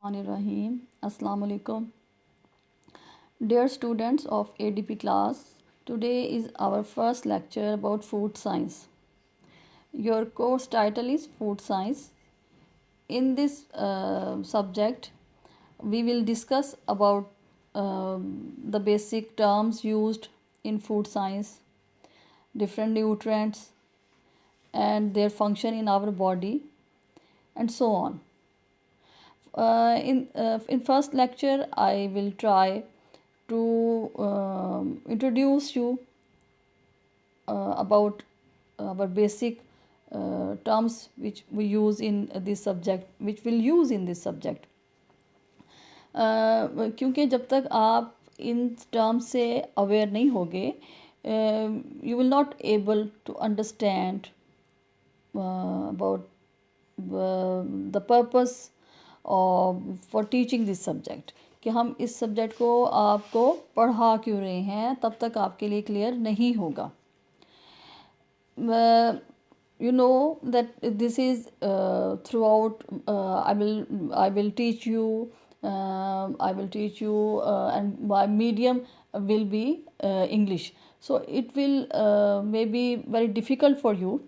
Rahim. Assalamu alaikum. Dear students of ADP class, today is our first lecture about food science. Your course title is Food Science. In this subject, we will discuss about the basic terms used in food science, different nutrients, and their function in our body, and so on. In first lecture, I will try to introduce you about our basic terms which we use in this subject, which we'll use in this subject. क्योंकि जब तक आप in term से aware नहीं होगे, you will not able to understand about the purpose for teaching this subject, कि हम इस सब्जेक्ट को आपको पढ़ा क्यों रहे हैं, तब तक आपके लिए क्लियर नहीं होगा. You know that this is throughout. I will teach you. And my medium will be English. So it will maybe very difficult for you.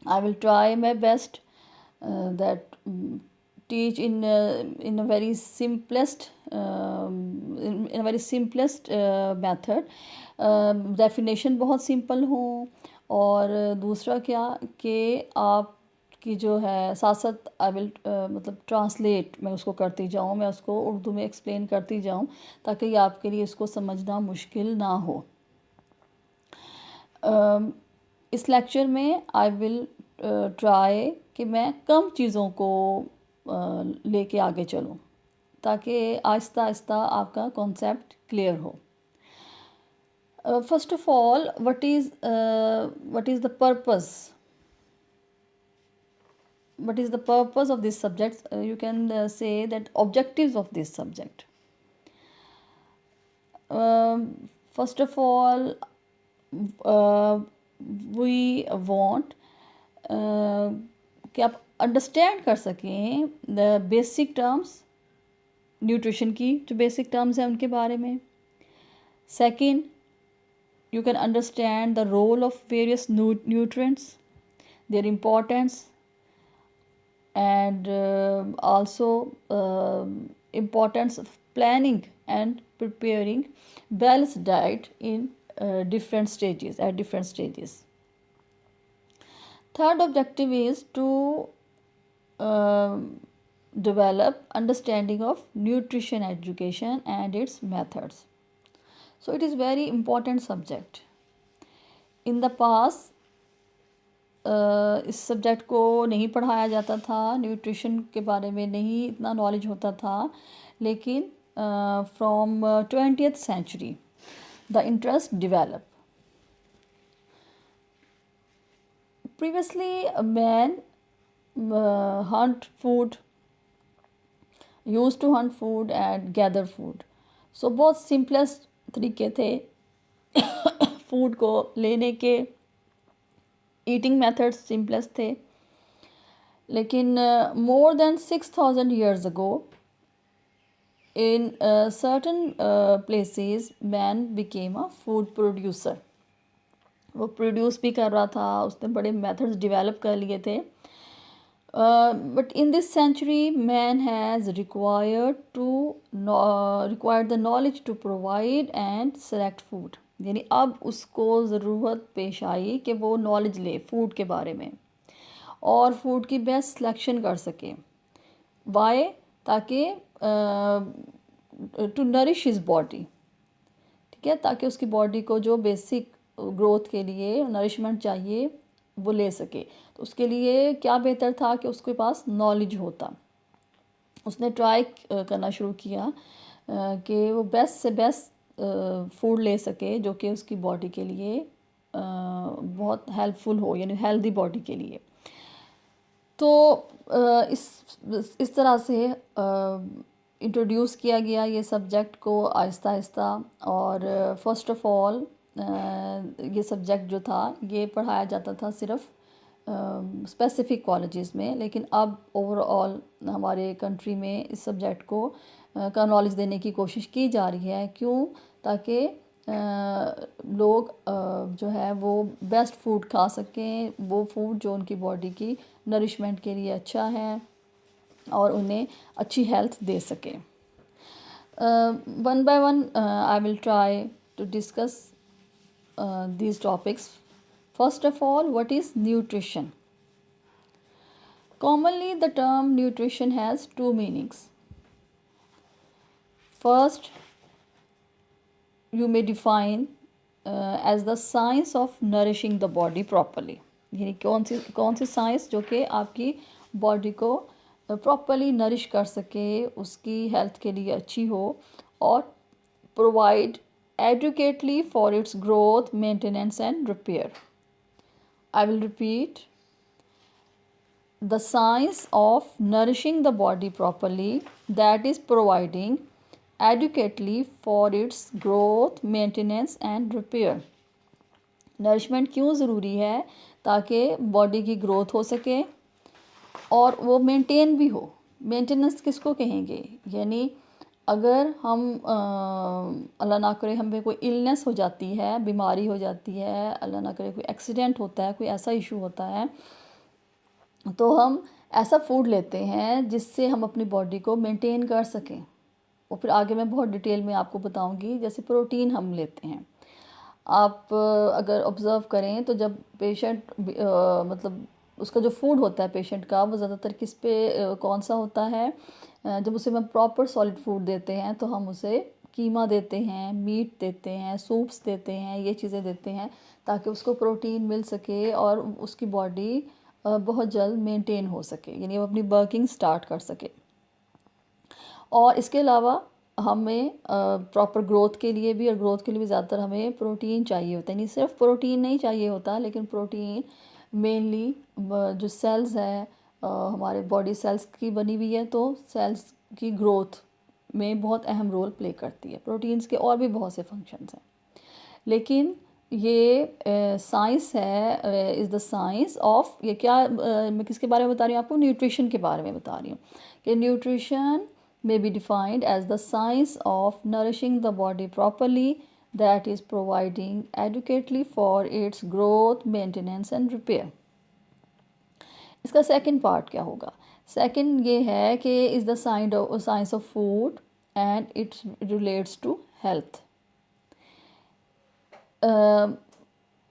I will try my best that teach in a very simplest method. Definition बहुत simple हो, और दूसरा क्या कि आप की जो है साथ साथ आई विल मतलब ट्रांसलेट मैं उसको करती जाऊँ, मैं उसको उर्दू में एक्सप्लेन करती जाऊँ, ताकि आपके लिए इसको समझना मुश्किल ना हो. इस लेक्चर में आई विल ट्राई कि मैं कम चीज़ों को लेके आगे चलूँ, ताकि आहिस्ता आहिस्ता आपका कॉन्सेप्ट क्लियर हो. First of all, what is the purpose? What is the purpose of this subject? You can say that objectives of this subject. First of all, we want कि आप अंडरस्टैंड कर सकें द बेसिक टर्म्स, न्यूट्रिशन की जो basic terms हैं उनके बारे में. Second, you can understand the role of various nutrients, their importance, and also importance of planning and preparing balanced diet in different stages. Third objective is to develop understanding of nutrition education and its methods. So it is very important subject. In the past, इस subject को नहीं पढ़ाया जाता था, nutrition के बारे में नहीं इतना नॉलेज होता था, लेकिन from 20th century the interest developed. Previously, men used to hunt food and gather food. So बहुत simplest तरीके थे फूड को लेने के. ईटिंग मेथड्स सिंपलेस्ट थे. लेकिन more than 6,000 years ago, in certain places, man became a food producer. वो produce भी कर रहा था, उसने बड़े मेथड्स डेवलप कर लिए थे. But in this century, man has required the knowledge to provide and select food. यानी अब उसको ज़रूरत पेश आई कि वो नॉलेज ले फूड के बारे में और फूड की बेस्ट सिलेक्शन कर सके. वाई? ताकि टू नरिश हिज बॉडी, ठीक है, ताकि उसकी बॉडी को जो बेसिक ग्रोथ के लिए नरिशमेंट चाहिए वो ले सके. तो उसके लिए क्या बेहतर था कि उसके पास नॉलेज होता. उसने ट्राई करना शुरू किया कि वो बेस्ट से बेस्ट फूड ले सके जो कि उसकी बॉडी के लिए बहुत हेल्पफुल हो, यानी हेल्दी बॉडी के लिए. तो इस तरह से इंट्रोड्यूस किया गया ये सब्जेक्ट को आहिस्ता आहिस्ता. और फर्स्ट ऑफ ऑल ये सब्जेक्ट जो था ये पढ़ाया जाता था सिर्फ स्पेसिफ़िक कॉलेजेस में, लेकिन अब ओवरऑल हमारे कंट्री में इस सब्जेक्ट को का नॉलेज देने की कोशिश की जा रही है। क्यों? ताकि लोग जो है वो बेस्ट फूड खा सकें, वो फूड जो उनकी बॉडी की नरिशमेंट के लिए अच्छा है और उन्हें अच्छी हेल्थ दे सके। One by one I will try to discuss these topics. First of all, what is nutrition? Commonly, the term nutrition has two meanings. First, you may define as the science of nourishing the body properly. यानी कौन सी science जो कि आपकी body को properly nourish कर सके, उसकी health के लिए अच्छी हो और provide adequately for its growth, maintenance and repair. I will repeat. The science of nourishing the body properly, that is providing adequately for its growth, maintenance and repair. Nourishment क्यों ज़रूरी है? ताकि बॉडी की ग्रोथ हो सके और वो maintain भी हो। मेंटेनेंस किसको कहेंगे? यानी अगर हम अल्लाह ना करे हमें कोई इलनेस हो जाती है, बीमारी हो जाती है, अल्लाह ना करे कोई एक्सीडेंट होता है, कोई ऐसा इशू होता है, तो हम ऐसा फूड लेते हैं जिससे हम अपनी बॉडी को मेंटेन कर सकें। और फिर आगे मैं बहुत डिटेल में आपको बताऊंगी। जैसे प्रोटीन हम लेते हैं, आप अगर ऑब्ज़र्व करें तो जब पेशेंट मतलब उसका जो फूड होता है पेशेंट का, वो ज़्यादातर किस पे कौन सा होता है? जब उसे हम प्रॉपर सॉलिड फूड देते हैं तो हम उसे कीमा देते हैं, मीट देते हैं, सूप्स देते हैं, ये चीज़ें देते हैं ताकि उसको प्रोटीन मिल सके और उसकी बॉडी बहुत जल्द मेंटेन हो सके, यानी वो अपनी वर्किंग स्टार्ट कर सके। और इसके अलावा हमें प्रॉपर ग्रोथ के लिए भी, और ग्रोथ के लिए भी ज़्यादातर हमें प्रोटीन चाहिए होता है। नहीं सिर्फ प्रोटीन नहीं चाहिए होता, लेकिन प्रोटीन मेनली जो सेल्स है हमारे बॉडी सेल्स की बनी हुई है, तो सेल्स की ग्रोथ में बहुत अहम रोल प्ले करती है। प्रोटीन्स के और भी बहुत से फंक्शंस हैं, लेकिन ये साइंस है, इज़ द साइंस ऑफ, ये क्या मैं किसके बारे में बता रही हूँ आपको? न्यूट्रिशन के बारे में बता रही हूँ कि nutrition may be defined as the science of nourishing the body properly, that is providing adequately for its growth, maintenance and repair. इसका सेकंड पार्ट क्या होगा? सेकंड ये है कि is the science of food and it relates to health.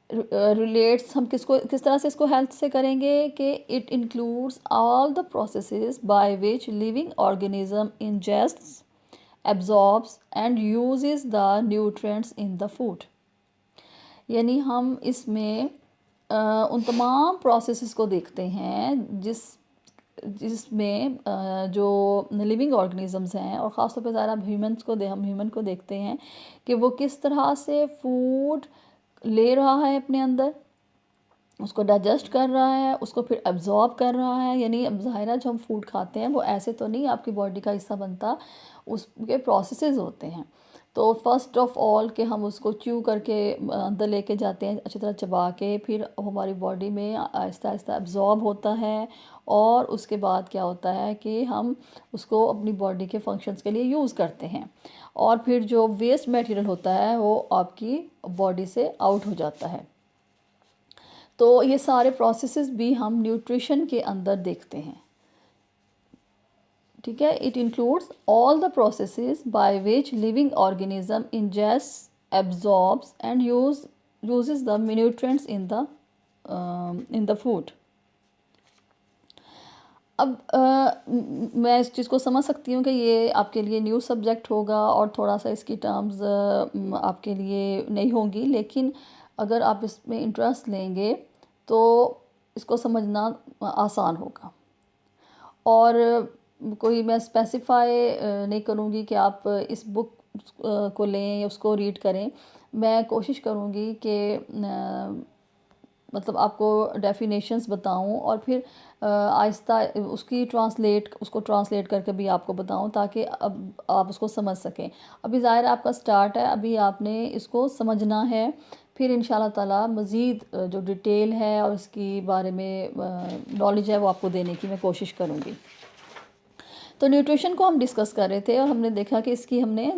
Relates हम किस तरह से इसको हेल्थ से करेंगे कि it includes all the processes by which living organism ingests, absorbs and uses the nutrients in the food. यानी हम इसमें उन तमाम प्रोसेसेस को देखते हैं जिसमें जो लिविंग ऑर्गेनिजम्स हैं, और ख़ास तौर पे ज़्यादा हम ह्यूमन को देखते हैं कि वो किस तरह से फूड ले रहा है अपने अंदर, उसको डाइजेस्ट कर रहा है, उसको फिर एब्जॉर्ब कर रहा है। यानी अब ज़ाहिर जो हम फूड खाते हैं वो ऐसे तो नहीं आपकी बॉडी का हिस्सा बनता, उसके प्रोसेसेस होते हैं। तो फर्स्ट ऑफ ऑल कि हम उसको च्यू करके अंदर लेके जाते हैं, अच्छी तरह चबा के, फिर हमारी बॉडी में आहिस्ता आहिस्ता एब्जॉर्ब होता है, और उसके बाद क्या होता है कि हम उसको अपनी बॉडी के फंक्शंस के लिए यूज़ करते हैं, और फिर जो वेस्ट मटेरियल होता है वो आपकी बॉडी से आउट हो जाता है। तो ये सारे प्रोसेसेस भी हम न्यूट्रिशन के अंदर देखते हैं। ठीक है, it includes all the processes by which living organism ingest, absorbs and uses the nutrients in the food. अब मैं इस चीज़ को समझ सकती हूँ कि ये आपके लिए न्यू सब्जेक्ट होगा और थोड़ा सा इसकी टर्म्स आपके लिए नहीं होंगी, लेकिन अगर आप इसमें इंटरेस्ट लेंगे तो इसको समझना आसान होगा। और कोई मैं स्पेसिफाई नहीं करूँगी कि आप इस बुक को लें या उसको रीड करें। मैं कोशिश करूँगी कि मतलब आपको डेफिनेशंस बताऊं और फिर आहिस्ता उसको ट्रांसलेट करके भी आपको बताऊं, ताकि अब आप उसको समझ सकें। अभी ज़ाहिर आपका स्टार्ट है, अभी आपने इसको समझना है, फिर इंशाल्लाह ताला मज़ीद जो डिटेल है और इसकी बारे में नॉलेज है वो आपको देने की मैं कोशिश करूँगी। तो न्यूट्रिशन को हम डिस्कस कर रहे थे और हमने देखा कि इसकी हमने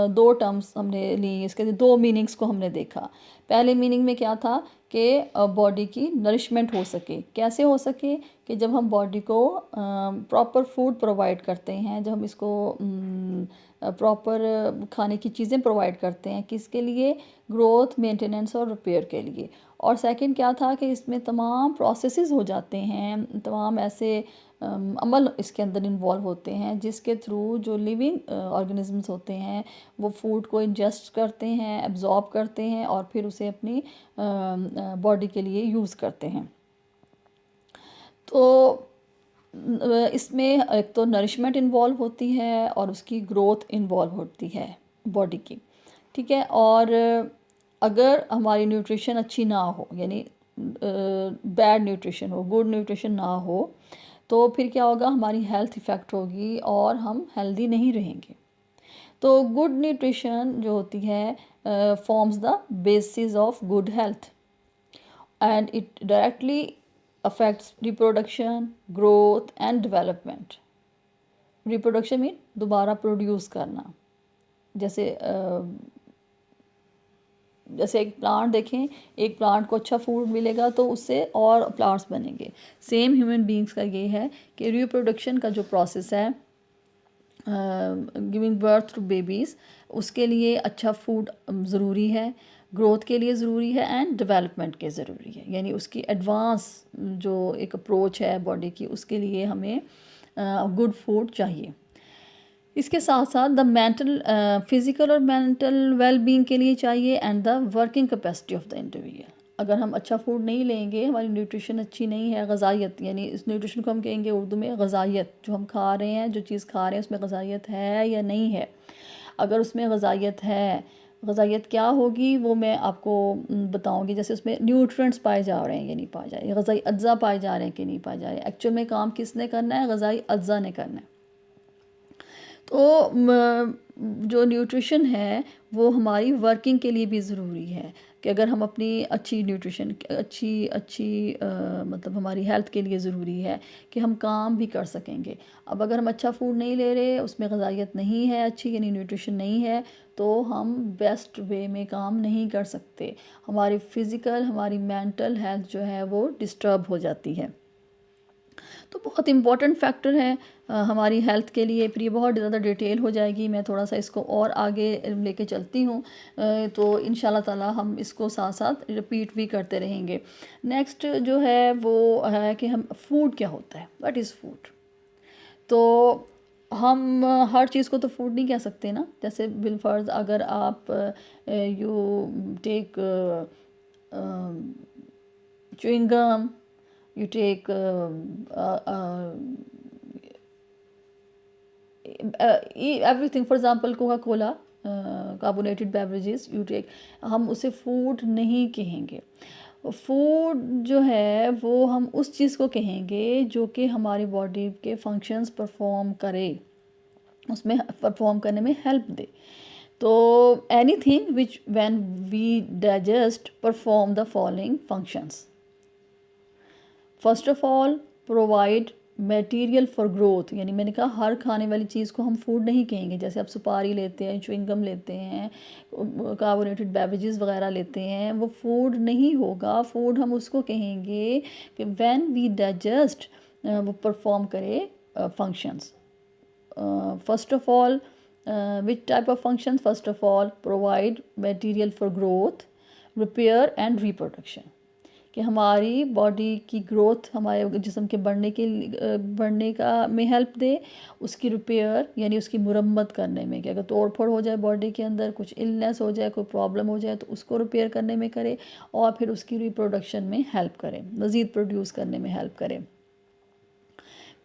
दो टर्म्स हमने ली, इसके दो मीनिंग्स को हमने देखा। पहले मीनिंग में क्या था कि बॉडी की नरिशमेंट हो सके। कैसे हो सके कि जब हम बॉडी को प्रॉपर फूड प्रोवाइड करते हैं, जब हम इसको प्रॉपर खाने की चीज़ें प्रोवाइड करते हैं, किसके लिए? ग्रोथ, मेंटेनेंस और रिपेयर के लिए। और सेकंड क्या था कि इसमें तमाम प्रोसेसेस हो जाते हैं, तमाम ऐसे अमल इसके अंदर इन्वॉल्व होते हैं जिसके थ्रू जो लिविंग ऑर्गेनिजम्स होते हैं वो फूड को इंजेस्ट करते हैं, एब्जॉर्ब करते हैं और फिर उसे अपनी बॉडी के लिए यूज़ करते हैं। तो इसमें एक तो नरिशमेंट इन्वॉल्व होती है और उसकी ग्रोथ इन्वॉल्व होती है बॉडी की, ठीक है। और अगर हमारी न्यूट्रिशन अच्छी ना हो, यानी बैड न्यूट्रिशन हो, गुड न्यूट्रिशन ना हो, तो फिर क्या होगा? हमारी हेल्थ इफ़ेक्ट होगी और हम हेल्दी नहीं रहेंगे। तो गुड न्यूट्रिशन जो होती है forms the basis of good health and it directly affects reproduction, growth and development. Reproduction mean दोबारा प्रोड्यूस करना। जैसे एक प्लांट देखें, एक प्लांट को अच्छा फूड मिलेगा तो उससे और प्लांट्स बनेंगे। सेम ह्यूमन बींग्स का ये है कि रिप्रोडक्शन का जो प्रोसेस है, गिविंग बर्थ टू बेबीज़, उसके लिए अच्छा फूड ज़रूरी है, ग्रोथ के लिए ज़रूरी है एंड डेवलपमेंट के ज़रूरी है। यानी उसकी एडवांस जो एक अप्रोच है बॉडी की, उसके लिए हमें गुड फूड चाहिए। इसके साथ साथ द मेंटल, फिज़िकल और मेंटल वेलबींग के लिए चाहिए and the working capacity of the individual. अगर हम अच्छा फूड नहीं लेंगे, हमारी न्यूट्रिशन अच्छी नहीं है, ग़ज़ाइयत, यानी इस न्यूट्रिशन को हम कहेंगे उर्दू में ग़ज़ाइयत, जो हम खा रहे हैं, जो चीज़ खा रहे हैं उसमें ग़ज़ाइयत है या नहीं है। अगर उसमें ग़ज़ाइयत है, ग़ज़ाइयत क्या होगी वो मैं आपको बताऊंगी। जैसे उसमें न्यूट्रिएंट्स पाए जा रहे हैं या नहीं पाए जा रहे हैं, ग़ज़ाई अज्जा पाए जा रहे हैं कि नहीं पाए जा रहे हैं। एक्चुअल में काम किसने करना है? ग़ज़ाई अज्जा ने करना है। तो जो न्यूट्रिशन है वो हमारी वर्किंग के लिए भी ज़रूरी है कि अगर हम अपनी अच्छी न्यूट्रिशन, मतलब हमारी हेल्थ के लिए ज़रूरी है कि हम काम भी कर सकेंगे। अब अगर हम अच्छा फूड नहीं ले रहे, उसमें ग़ज़ाइयत नहीं है अच्छी, यानी न्यूट्रिशन नहीं है, तो हम बेस्ट वे में काम नहीं कर सकते। हमारी फ़िज़िकल, हमारी मेंटल हेल्थ जो है वो डिस्टर्ब हो जाती है। तो बहुत इम्पॉर्टेंट फैक्टर है हमारी हेल्थ के लिए। फिर ये बहुत ज़्यादा डिटेल हो जाएगी, मैं थोड़ा सा इसको और आगे लेके चलती हूँ। तो इंशाल्लाह ताला हम इसको साथ साथ रिपीट भी करते रहेंगे। नेक्स्ट जो है वो है कि हम फूड क्या होता है, व्हाट इज़ फूड। तो हम हर चीज़ को तो फूड नहीं कह सकते ना। जैसे बिलफर्ज अगर आप you take chewing gum, you take everything, for example coca cola, carbonated beverages you take, हम उसे फूड नहीं कहेंगे। फूड जो है वो हम उस चीज़ को कहेंगे जो कि हमारी बॉडी के फंक्शंस परफॉर्म करे, उसमें परफॉर्म करने में हेल्प दे। तो anything which when we digest perform the following functions. First of all provide material for growth, यानी मैंने कहा हर खाने वाली चीज़ को हम फूड नहीं कहेंगे। जैसे आप सुपारी लेते हैं, च्युइंगम लेते हैं, कार्बोनेटेड बेवरेजेस वगैरह लेते हैं, वो फूड नहीं होगा। फूड हम उसको कहेंगे कि व्हेन वी डाइजेस्ट वो परफॉर्म करे functions. First of all which type of function? First of all provide material for growth, repair and reproduction, कि हमारी बॉडी की ग्रोथ, हमारे जिस्म के बढ़ने का में हेल्प दे, उसकी रिपेयर यानी उसकी मुरम्मत करने में, कि अगर तोड़ फोड़ हो जाए बॉडी के अंदर, कुछ इलनेस हो जाए, कोई प्रॉब्लम हो जाए तो उसको रिपेयर करने में करे, और फिर उसकी रिप्रोडक्शन में हेल्प करे, मज़ीद प्रोड्यूस करने में हेल्प करे।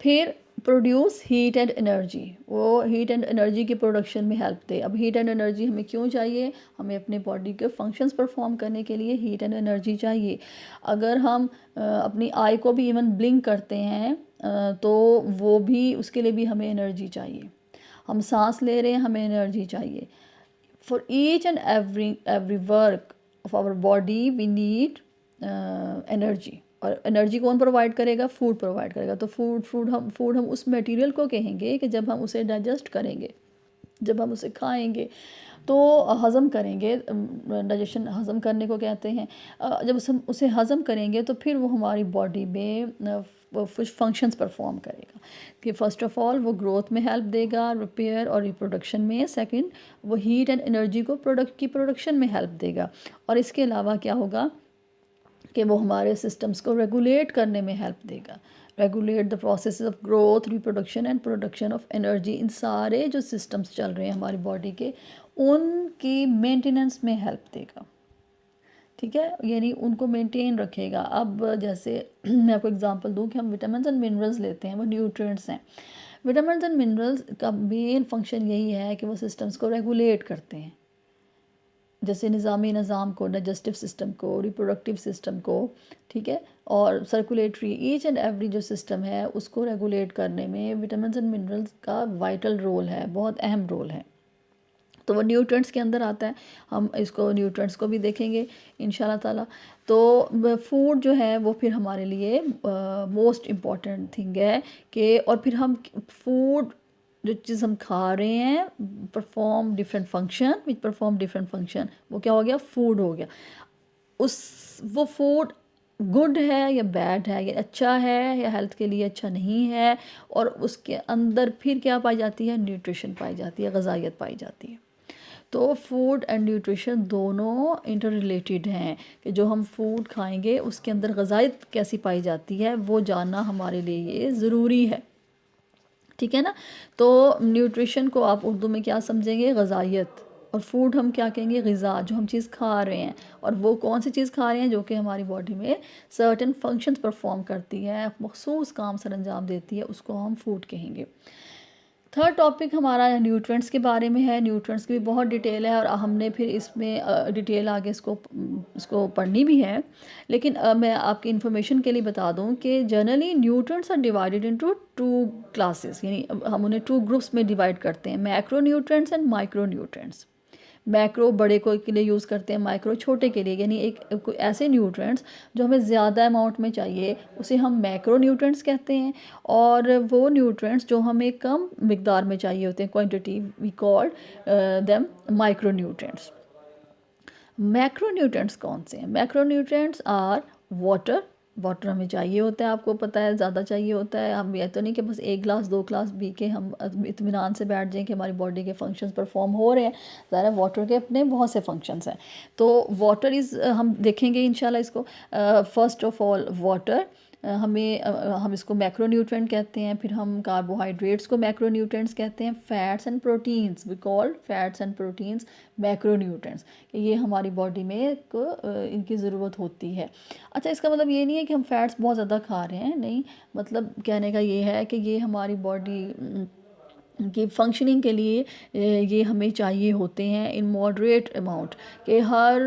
फिर प्रोड्यूस हीट एंड एनर्जी, वो हीट एंड एनर्जी की प्रोडक्शन में हेल्प दे। अब हीट एंड एनर्जी हमें क्यों चाहिए? हमें अपने बॉडी के फंक्शंस परफॉर्म करने के लिए हीट एंड एनर्जी चाहिए। अगर हम अपनी आई को भी इवन ब्लिंक करते हैं तो वो भी, उसके लिए भी हमें एनर्जी चाहिए। हम सांस ले रहे हैं, हमें एनर्जी चाहिए। For each and every work of our body we need energy, और एनर्जी कौन प्रोवाइड करेगा? फूड प्रोवाइड करेगा। तो फूड हम उस मटेरियल को कहेंगे कि जब हम उसे डाइजेस्ट करेंगे, जब हम उसे खाएंगे तो हज़म करेंगे, डाइजेशन हज़म करने को कहते हैं। जब उसे हज़म करेंगे तो फिर वो हमारी बॉडी में कुछ फंक्शंस परफॉर्म करेगा कि फ़र्स्ट ऑफ़ ऑल वो ग्रोथ में हेल्प देगा, रिपेयर और रिप्रोडक्शन में। सेकंड, वो हीट एंड एनर्जी को प्रोडक्शन में हेल्प देगा। और इसके अलावा क्या होगा कि वो हमारे सिस्टम्स को रेगुलेट करने में हेल्प देगा, regulate the process of growth, reproduction and production of energy. इन सारे जो सिस्टम्स चल रहे हैं हमारी बॉडी के, उनकी मेंटेनेंस में हेल्प देगा। ठीक है, यानी उनको मेंटेन रखेगा। अब जैसे मैं आपको एग्जांपल दूं कि हम विटामिन एंड मिनरल्स लेते हैं, वो न्यूट्रिएंट्स हैं। विटामिन एंड मिनरल्स का मेन फंक्शन यही है कि वो सिस्टम्स को रेगुलेट करते हैं, जैसे निज़ामी निज़ाम को, डाइजेस्टिव सिस्टम को, रिप्रोडक्टिव सिस्टम को, ठीक है, और सर्कुलेटरी, ईच एंड एवरी जो सिस्टम है उसको रेगुलेट करने में विटामिन एंड मिनरल्स का वाइटल रोल है, बहुत अहम रोल है। तो वो न्यूट्रिएंट्स के अंदर आता है। हम इसको न्यूट्रिएंट्स को भी देखेंगे इंशाल्लाह ताला। तो फूड जो है वो फिर हमारे लिए मोस्ट इम्पॉर्टेंट थिंग है कि, और फिर हम फूड जो चीज़ हम खा रहे हैं perform different function, which perform different function, वो क्या हो गया? फूड हो गया। वो फूड गुड है या बैड है, या अच्छा है या हेल्थ के लिए अच्छा नहीं है, और उसके अंदर फिर क्या पाई जाती है? न्यूट्रिशन पाई जाती है, ग़िज़ाइयत पाई जाती है। तो फूड एंड न्यूट्रिशन दोनों इंटर रिलेटेड हैं कि जो हम फूड खाएंगे उसके अंदर ग़िज़ाइयत कैसी पाई जाती है वो जानना हमारे लिए ज़रूरी है। ठीक है ना। तो न्यूट्रिशन को आप उर्दू में क्या समझेंगे? ग़िज़ाइयत। और फूड हम क्या कहेंगे? ग़िज़ा, जो हम चीज़ खा रहे हैं। और वो कौन सी चीज़ खा रहे हैं? जो कि हमारी बॉडी में सर्टेन फंक्शंस परफॉर्म करती है, मखसूस काम सर अंजाम देती है, उसको हम फूड कहेंगे। थर्ड टॉपिक हमारा न्यूट्रिएंट्स के बारे में है। न्यूट्रिएंट्स की भी बहुत डिटेल है और हमने फिर इसमें डिटेल आगे इसको पढ़नी भी है। लेकिन मैं आपकी इन्फॉर्मेशन के लिए बता दूं कि generally nutrients are divided into two classes, यानी हम उन्हें टू ग्रुप्स में डिवाइड करते हैं, macro nutrients and micro nutrients. Macro बड़े को के लिए यूज़ करते हैं, माइक्रो छोटे के लिए, यानी एक ऐसे न्यूट्रिएंट्स जो हमें ज़्यादा अमाउंट में चाहिए उसे हम मैक्रो न्यूट्रिएंट्स कहते हैं। और वो न्यूट्रिएंट्स जो हमें कम मिकदार में चाहिए होते हैं, quantity, we called them micro nutrients. Macro nutrients कौन से हैं? Macro nutrients are water. Water हमें चाहिए होता है, आपको पता है, ज़्यादा चाहिए होता है। हम ये तो नहीं कि बस 1 गिलास 2 गिलास पी के हम इत्मीनान से बैठ जाएं कि हमारी बॉडी के फंक्शंस परफॉर्म हो रहे हैं। ज़ाहिर है वाटर के अपने बहुत से फंक्शंस हैं। तो वाटर इज़, हम देखेंगे इंशाल्लाह इसको। फर्स्ट ऑफ ऑल वाटर हम इसको मैक्रोन्यूट्रिएंट कहते हैं। फिर हम कार्बोहाइड्रेट्स को मैक्रोन्यूट्रिएंट्स कहते हैं। Fats and proteins, we called fats and proteins macronutrients, कि ये हमारी बॉडी में इनकी ज़रूरत होती है। अच्छा, इसका मतलब ये नहीं है कि हम फैट्स बहुत ज़्यादा खा रहे हैं, नहीं, मतलब कहने का ये है कि ये हमारी बॉडी कि फंक्शनिंग के लिए ये हमें चाहिए होते हैं इन मॉडरेट अमाउंट, कि हर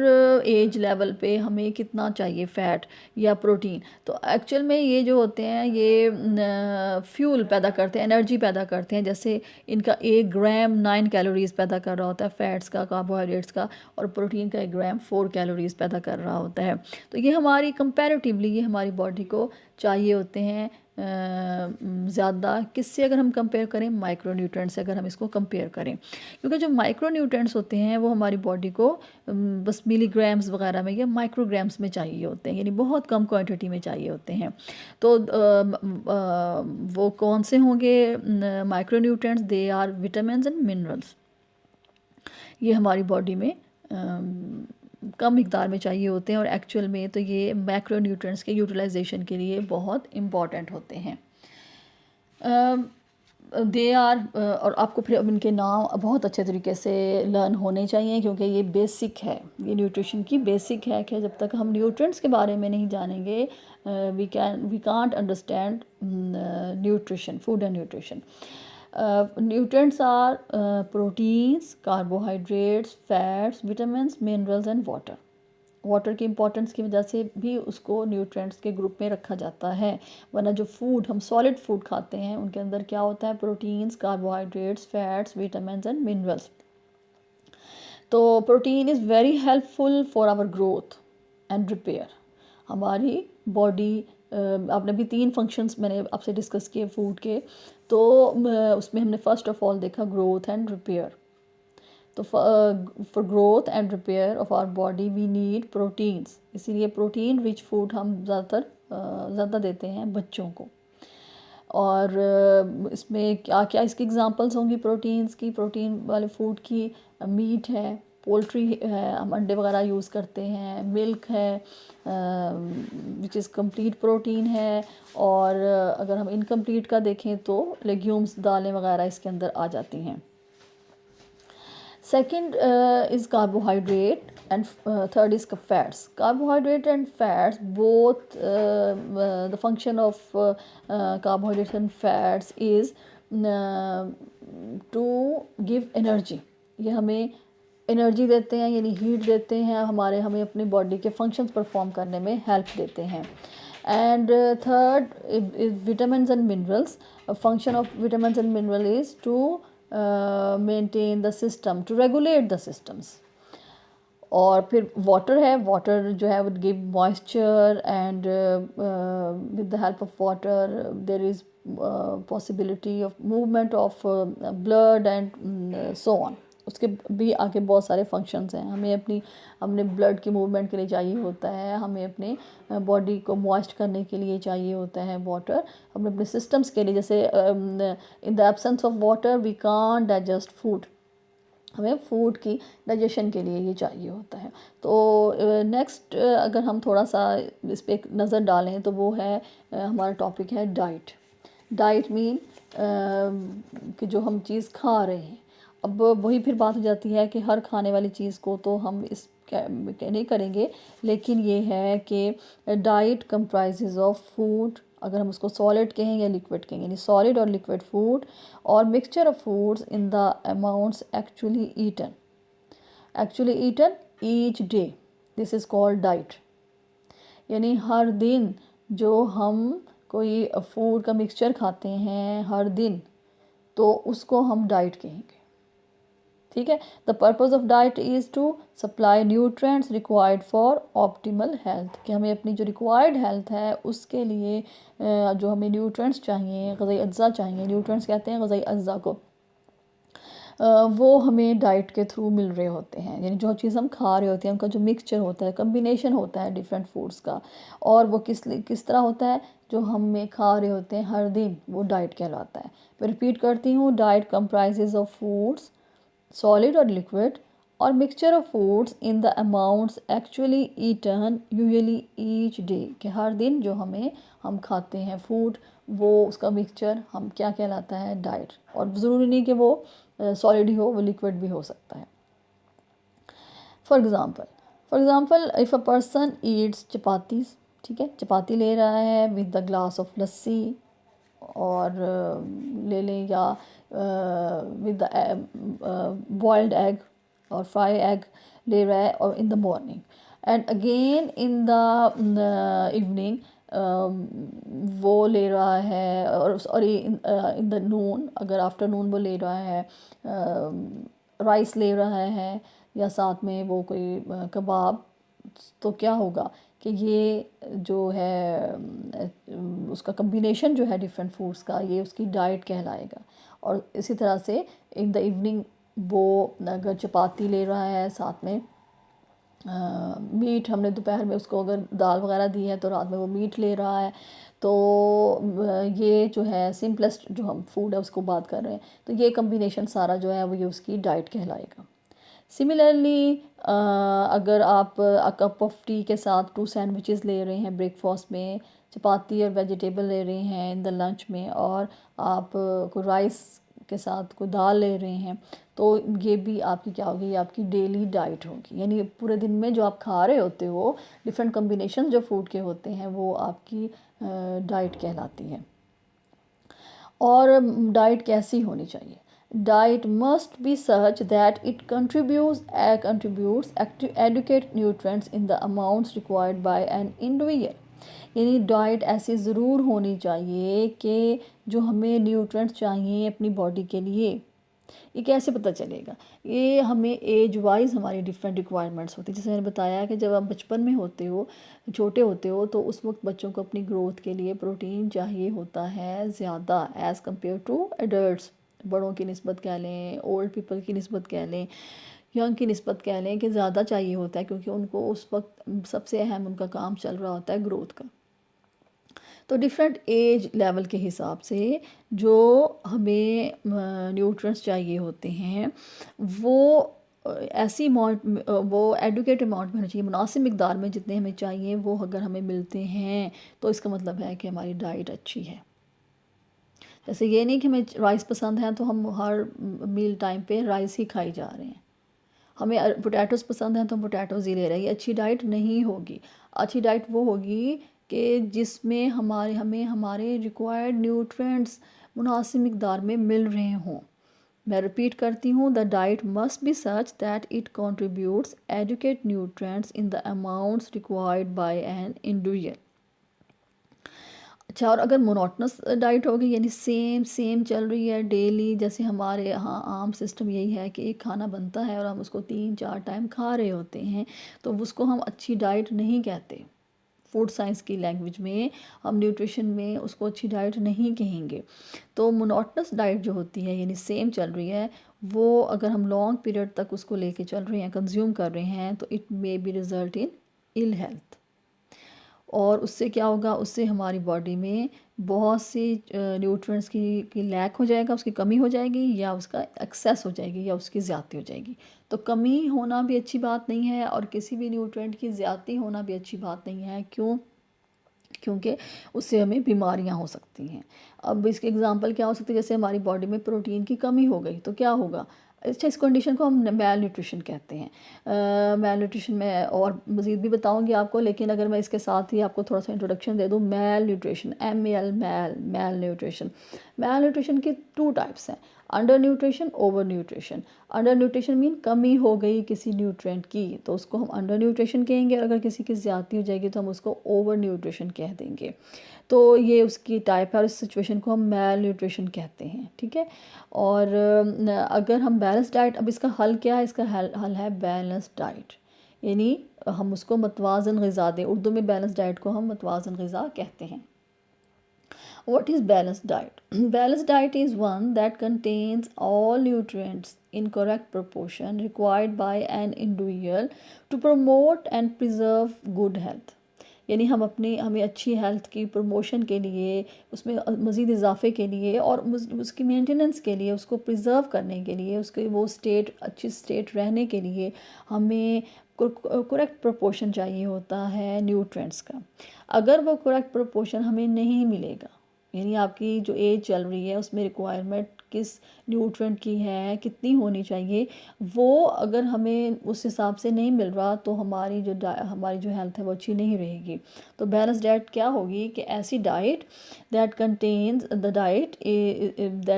एज लेवल पे हमें कितना चाहिए फ़ैट या प्रोटीन। तो एक्चुअल में ये जो होते हैं ये फ्यूल पैदा करते हैं, एनर्जी पैदा करते हैं। जैसे इनका 1 ग्राम 9 कैलोरीज़ पैदा कर रहा होता है फैट्स का, कार्बोहाइड्रेट्स का, और प्रोटीन का 1 ग्राम 4 कैलोरीज़ पैदा कर रहा होता है। तो ये हमारी कंपैरेटिवली ये हमारी बॉडी को चाहिए होते हैं ज़्यादा। किससे अगर हम कंपेयर करें? माइक्रो न्यूट्रिएंट्स से अगर हम इसको कंपेयर करें, क्योंकि जो माइक्रो न्यूट्रिएंट्स होते हैं वो हमारी बॉडी को बस मिलीग्राम्स वगैरह में या माइक्रोग्राम्स में चाहिए होते हैं, यानी बहुत कम क्वांटिटी में चाहिए होते हैं। तो वो कौन से होंगे micro nutrients? They are vitamins and minerals. ये हमारी बॉडी में कम मिकदार में चाहिए होते हैं, और एक्चुअल में तो ये मैक्रो न्यूट्रिएंट्स के यूटिलाइजेशन के लिए बहुत इम्पॉर्टेंट होते हैं। दे आर, और आपको फिर अब इनके नाम बहुत अच्छे तरीके से लर्न होने चाहिए, क्योंकि ये बेसिक है, ये न्यूट्रिशन की बेसिक है कि जब तक हम न्यूट्रिएंट्स के बारे में नहीं जानेंगे we can't understand nutrition, food and nutrition. Nutrients are proteins, carbohydrates, fats, vitamins, minerals and water. Water की इंपॉर्टेंस की वजह से भी उसको न्यूट्रिएंट्स के ग्रुप में रखा जाता है, वरना जो फूड हम सॉलिड फूड खाते हैं उनके अंदर क्या होता है? Proteins, carbohydrates, fats, vitamins and minerals. तो protein is very helpful for our growth and repair. हमारी बॉडी, आपने भी 3 फंक्शंस मैंने आपसे डिस्कस किए फूड के, तो उसमें हमने फर्स्ट ऑफ ऑल देखा ग्रोथ एंड रिपेयर। तो for growth and repair of our body we need proteins, इसीलिए प्रोटीन रिच फूड हम ज़्यादा देते हैं बच्चों को। और इसमें क्या क्या इसकी एग्जांपल्स होंगी प्रोटीन्स की, प्रोटीन वाले फूड की, मीट है, पोल्ट्री है, हम अंडे वगैरह यूज़ करते हैं, मिल्क है विच इज़ कंप्लीट प्रोटीन है, और अगर हम इनकम्प्लीट का देखें तो लेग्यूम्स, दालें वगैरह इसके अंदर आ जाती हैं। Second is carbohydrate, and third is fats. Carbohydrate and fats, both the function of carbohydrates and fats is to give energy. ये हमें एनर्जी देते हैं, यानी हीट देते हैं, हमें अपनी बॉडी के फंक्शंस परफॉर्म करने में हेल्प देते हैं। And third is vitamins and minerals. Function of vitamins and mineral is to maintain the system, to regulate the systems. और फिर वाटर है, वाटर जो है would give moisture, and with the help of water there is possibility of movement of blood and so on. उसके भी आगे बहुत सारे फंक्शंस हैं। हमें अपने ब्लड की मूवमेंट के लिए चाहिए होता है, हमें अपने बॉडी को मॉइस्ट करने के लिए चाहिए होता है वाटर, हमें अपने सिस्टम्स के लिए, जैसे in the absence of water we can't digest food, हमें फूड की डाइजेशन के लिए ये चाहिए होता है। तो नेक्स्ट अगर हम थोड़ा सा इस पर एक नज़र डालें तो वो है हमारा टॉपिक है डाइट। डाइट मीन कि जो हम चीज़ खा रहे हैं। अब वही फिर बात हो जाती है कि हर खाने वाली चीज़ को तो हम इस नहीं करेंगे, लेकिन ये है कि डाइट कंप्राइजेज ऑफ फूड, अगर हम उसको सॉलिड कहें या लिक्विड कहें, यानी सॉलिड और लिक्विड फूड और mixture of foods in the amounts actually eaten each day, this is called diet. यानी हर दिन जो हम कोई फूड का मिक्सचर खाते हैं हर दिन, तो उसको हम डाइट कहेंगे। ठीक है। The purpose of diet is to supply nutrients required for optimal health, कि हमें अपनी जो रिक्वायर्ड हेल्थ है उसके लिए जो हमें न्यूट्रिएंट्स चाहिए, ग़िज़ाई अज्जा चाहिए, न्यूट्रिएंट्स कहते हैं ग़िज़ाई अज्जा को, वो हमें डाइट के थ्रू मिल रहे होते हैं। यानी जो चीज़ हम खा रहे होते हैं उनका जो मिक्सचर होता है, कम्बिनेशन होता है डिफरेंट फूड्स का, और वो किस तरह होता है, जो हमें खा रहे होते हैं हर दिन, वो डाइट कहलाता है। मैं रिपीट करती हूँ, diet comprises of foods solid और लिक्विड और mixture of foods in the amounts actually eaten usually each day, कि हर दिन जो हम खाते हैं फूड, वो उसका मिक्सचर हम क्या कहलाता है, डाइट। और ज़रूरी नहीं कि वो सॉलिड ही हो, वो लिक्विड भी हो सकता है। For example if a person Yeats chapatis, ठीक है, चपाती ले रहा है विद द ग्लास ऑफ लस्सी, और ले लें, या विद बॉइल्ड एग और फ्राई एग ले रहा है, और in the morning and again in the evening वो ले रहा है, और सॉरी इन द नून, अगर आफ्टरनून वो ले रहा है राइस ले रहा है, या साथ में वो कोई कबाब, तो क्या होगा कि ये जो है उसका कम्बिनेशन जो है डिफरेंट फूड्स का, ये उसकी डाइट कहलाएगा। और इसी तरह से इन द इवनिंग वो अगर चपाती ले रहा है, साथ में मीट, हमने दोपहर में उसको अगर दाल वगैरह दी है तो रात में वो मीट ले रहा है, तो ये जो है सिंपलेस्ट जो हम फूड है उसको बात कर रहे हैं, तो ये कम्बिनेशन सारा जो है वो ये उसकी डाइट कहलाएगा। सिमिलरली अगर आप अ कप ऑफ टी के साथ 2 सैंडविचेस ले रहे हैं ब्रेकफास्ट में, चपाती और वेजिटेबल ले रहे हैं इन द लंच में, और आप को राइस के साथ कोई दाल ले रहे हैं, तो ये भी आपकी क्या होगी, ये आपकी डेली डाइट होगी। यानी पूरे दिन में जो आप खा रहे होते हो, डिफरेंट कम्बिनेशन जो फूड के होते हैं, वो आपकी डाइट कहलाती है। और डाइट कैसी होनी चाहिए? Diet must be such that it contributes adequate nutrients in the amounts required by an individual. यानी डाइट ऐसी ज़रूर होनी चाहिए कि जो हमें न्यूट्रिएंट्स चाहिए अपनी बॉडी के लिए, ये कैसे पता चलेगा? ये हमें एज वाइज हमारी डिफरेंट रिक्वायरमेंट्स होती है। जैसे मैंने बताया कि जब आप बचपन में होते हो, छोटे होते हो, तो उस वक्त बच्चों को अपनी ग्रोथ के लिए प्रोटीन चाहिए होता है ज़्यादा एज़ कम्पेयर टू एडल्ट्स। बड़ों की निस्बत कह लें, ओल्ड पीपल की निस्बत कह लें, यंग की निस्बत कह लें, कि ज़्यादा चाहिए होता है, क्योंकि उनको उस वक्त सबसे अहम उनका काम चल रहा होता है ग्रोथ का। तो डिफरेंट एज लेवल के हिसाब से जो हमें न्यूट्रिएंट्स चाहिए होते हैं, वो ऐसी अमाउंट, वो एडुकेट अमाउंट में होना चाहिए, मुनासिब मिकदार में जितने हमें चाहिए वो अगर हमें मिलते हैं तो इसका मतलब है कि हमारी डाइट अच्छी है। जैसे ये नहीं कि हमें राइस पसंद है तो हम हर मील टाइम पे राइस ही खाई जा रहे हैं। हमें पोटैटोज़ पसंद हैं तो हम पोटैटोज़ ही ले रहे हैं, ये अच्छी डाइट नहीं होगी। अच्छी डाइट वो होगी कि जिसमें हमें हमारे रिक्वायर्ड न्यूट्रिएंट्स मुनासिब मिकदार में मिल रहे हों। मैं रिपीट करती हूँ, the diet must be such that it contributes adequate nutrients in the amounts required by an individual. अच्छा, और अगर मोनोटनस डाइट होगी, यानी सेम सेम चल रही है डेली, जैसे हमारे यहाँ आम सिस्टम यही है कि एक खाना बनता है और हम उसको 3-4 टाइम खा रहे होते हैं, तो उसको हम अच्छी डाइट नहीं कहते। फूड साइंस की लैंग्वेज में, हम न्यूट्रिशन में उसको अच्छी डाइट नहीं कहेंगे। तो मोनोटनस डाइट जो होती है, यानी सेम चल रही है, वो अगर हम लॉन्ग पीरियड तक उसको लेके चल रहे हैं, कंज्यूम कर रहे हैं, तो it may be result in ill health. और उससे क्या होगा, उससे हमारी बॉडी में बहुत सी न्यूट्रिएंट्स की लैक हो जाएगा, उसकी कमी हो जाएगी, या उसका एक्सेस हो जाएगी, या उसकी ज़्यादती हो जाएगी। तो कमी होना भी अच्छी बात नहीं है, और किसी भी न्यूट्रिएंट की ज़्यादती होना भी अच्छी बात नहीं है। क्यों? क्योंकि उससे हमें बीमारियां हो सकती हैं। अब इसके एग्जांपल क्या हो सकती है, जैसे हमारी बॉडी में प्रोटीन की कमी हो गई तो क्या होगा? अच्छा, इस कंडीशन को हम मेल न्यूट्रिशन कहते हैं। मेल न्यूट्रिशन में और मज़ीद भी बताऊंगी आपको, लेकिन अगर मैं इसके साथ ही आपको थोड़ा सा इंट्रोडक्शन दे दूं, mail nutrition, MEL, mail nutrition. Mail nutrition के 2 टाइप्स हैं, under nutrition, over nutrition. Under nutrition mean कमी हो गई किसी न्यूट्रिएंट की, तो उसको हम अंडर न्यूट्रिशन कहेंगे, और अगर किसी की ज़्यादती हो जाएगी तो हम उसको ओवर न्यूट्रिशन कह देंगे। तो ये उसकी टाइप है, और इस सिचुएशन को हम मेल न्यूट्रिशन कहते हैं, ठीक है। और अगर हम बैलेंस डाइट, अब इसका हल क्या है? इसका हल है बैलेंस डाइट, यानी हम उसको मतवाज़न ग़िज़ा दें। उर्दू में बैलेंस डाइट को हम मतवाज़न ग़िज़ा कहते हैं। What is balanced diet? Balanced diet is one that contains all nutrients in correct proportion required by an individual to promote and preserve good health. यानी हमें अच्छी हेल्थ की प्रमोशन के लिए, उसमें मज़ीद इजाफे के लिए, और उसकी मेंटेनेंस के लिए, उसको प्रिजर्व करने के लिए, उसके वो स्टेट, अच्छी स्टेट रहने के लिए हमें करेक्ट प्रोपोर्शन चाहिए होता है न्यूट्रिएंट्स का। अगर वो करेक्ट प्रोपोर्शन हमें नहीं मिलेगा, यानी आपकी जो एज चल रही है उसमें रिक्वायरमेंट किस न्यूट्रिएंट की है, कितनी होनी चाहिए, वो अगर हमें उस हिसाब से नहीं मिल रहा, तो हमारी जो हेल्थ है वो अच्छी नहीं रहेगी। तो बैलेंस डाइट क्या होगी कि ऐसी diet that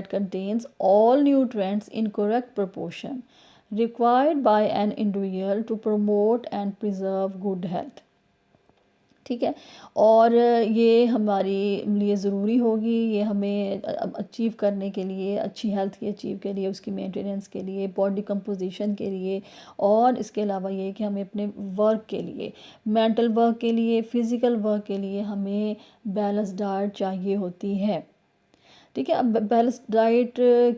contains all nutrients in correct proportion required by an individual to promote and preserve good health. ठीक है, और ये हमारी लिए ज़रूरी होगी, ये हमें अचीव करने के लिए, अच्छी हेल्थ की अचीव के लिए, उसकी मेंटेनेंस के लिए, बॉडी कंपोजिशन के लिए, और इसके अलावा ये कि हमें अपने वर्क के लिए, मेंटल वर्क के लिए, फ़िज़िकल वर्क के लिए हमें बैलेंस डाइट चाहिए होती है। ठीक है, अब बैलेंस डाइट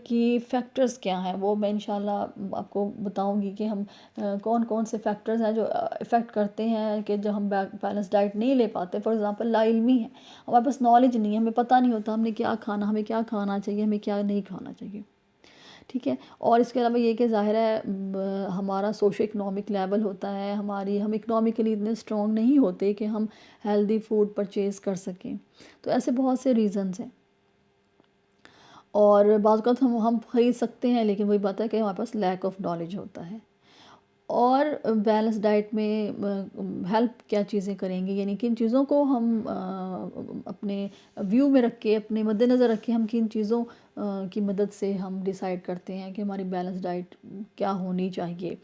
की फैक्टर्स क्या हैं वो मैं इंशाल्लाह आपको बताऊंगी कि हम कौन कौन से फैक्टर्स हैं जो इफ़ेक्ट करते हैं कि जब हम बैलेंस डाइट नहीं ले पाते। फॉर एग्जांपल, लाइल्मी है, हमारे पास नॉलेज नहीं है, हमें पता नहीं होता हमें क्या खाना चाहिए, हमें क्या नहीं खाना चाहिए। ठीक है, और इसके अलावा ये कि ज़ाहिर है हमारा सोशो इकनॉमिक लेवल होता है, हम इकनॉमिकली इतने स्ट्रॉन्ग नहीं होते कि हम हेल्दी फूड परचेज़ कर सकें। तो ऐसे बहुत से रीज़न्स हैं, और बाज़ औक़ात हम ख़रीद सकते हैं, लेकिन वही बात है कि हमारे पास लैक ऑफ नॉलेज होता है। और बैलेंस डाइट में हेल्प क्या चीज़ें करेंगी, यानी किन चीज़ों को हम अपने व्यू में रख के, अपने मद्देनज़र रख के हम किन चीज़ों की मदद से हम डिसाइड करते हैं कि हमारी बैलेंस डाइट क्या होनी चाहिए।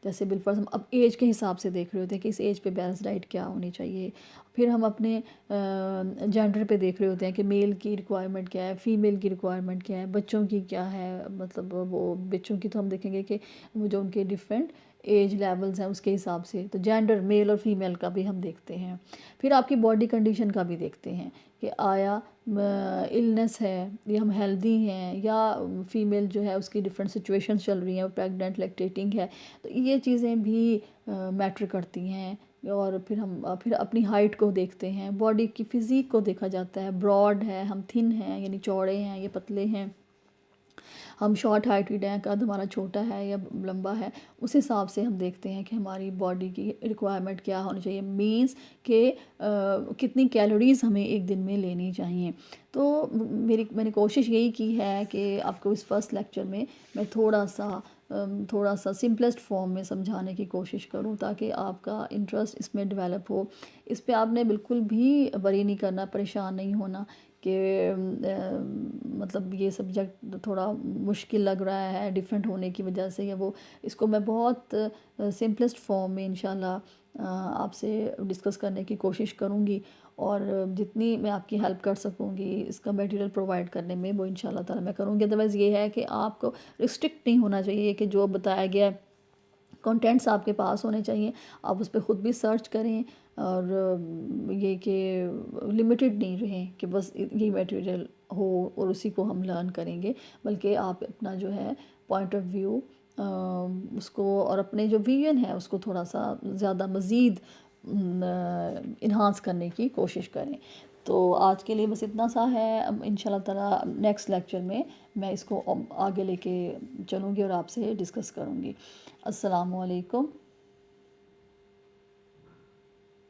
जैसे बिलफर्ज हम अब एज के हिसाब से देख रहे होते हैं कि इस एज पे बैलेंस डाइट क्या होनी चाहिए। फिर हम अपने जेंडर पे देख रहे होते हैं कि मेल की रिक्वायरमेंट क्या है, फीमेल की रिक्वायरमेंट क्या है, बच्चों की क्या है, मतलब वो बच्चों की तो हम देखेंगे कि वो जो उनके डिफरेंट एज लेवल्स हैं उसके हिसाब से, तो जेंडर मेल और फीमेल का भी हम देखते हैं। फिर आपकी बॉडी कंडीशन का भी देखते हैं कि आया इलनेस है या हम हेल्दी हैं, या फीमेल जो है उसकी डिफरेंट सिचुएशंस चल रही हैं, प्रेग्नेंट लैक्टेटिंग है, तो ये चीज़ें भी मैटर करती हैं। और फिर हम फिर अपनी हाइट को देखते हैं, बॉडी की फ़िज़ीक को देखा जाता है, ब्रॉड है, हम थिन हैं यानी चौड़े हैं या पतले हैं, हम शॉर्ट हाइटेड हैं, कद हमारा छोटा है या लंबा है, उस हिसाब से हम देखते हैं कि हमारी बॉडी की रिक्वायरमेंट क्या होनी चाहिए, मीन्स कि कितनी कैलोरीज़ हमें एक दिन में लेनी चाहिए। तो मैंने कोशिश यही की है कि आपको इस फर्स्ट लेक्चर में मैं थोड़ा सा सिंपलेस्ट फॉर्म में समझाने की कोशिश करूं ताकि आपका इंटरेस्ट इसमें डेवलप हो। इस पे आपने बिल्कुल भी वरी नहीं करना, परेशान नहीं होना कि मतलब ये सब्जेक्ट थोड़ा मुश्किल लग रहा है डिफरेंट होने की वजह से, या वो इसको मैं बहुत सिंपलेस्ट फॉर्म में इंशाल्लाह आपसे डिस्कस करने की कोशिश करूँगी, और जितनी मैं आपकी हेल्प कर सकूँगी इसका मटेरियल प्रोवाइड करने में वो इंशाल्लाह ताला मैं करूँगी। अदरवाइज़ ये है कि आपको रिस्ट्रिक्ट नहीं होना चाहिए कि जो बताया गया कंटेंट्स आपके पास होने चाहिए, आप उस पर ख़ुद भी सर्च करें, और ये कि लिमिटेड नहीं रहें कि बस यही मटेरियल हो और उसी को हम लर्न करेंगे, बल्कि आप अपना जो है पॉइंट ऑफ व्यू उसको और अपने जो विजन है उसको थोड़ा सा ज़्यादा मज़ीद इन्हांस करने की कोशिश करें। तो आज के लिए बस इतना सा है। अब इंशाल्लाह ताला नेक्स्ट लेक्चर में मैं इसको आगे लेके चलूँगी और आपसे डिस्कस करूँगी। अस्सलामु अलैकुम।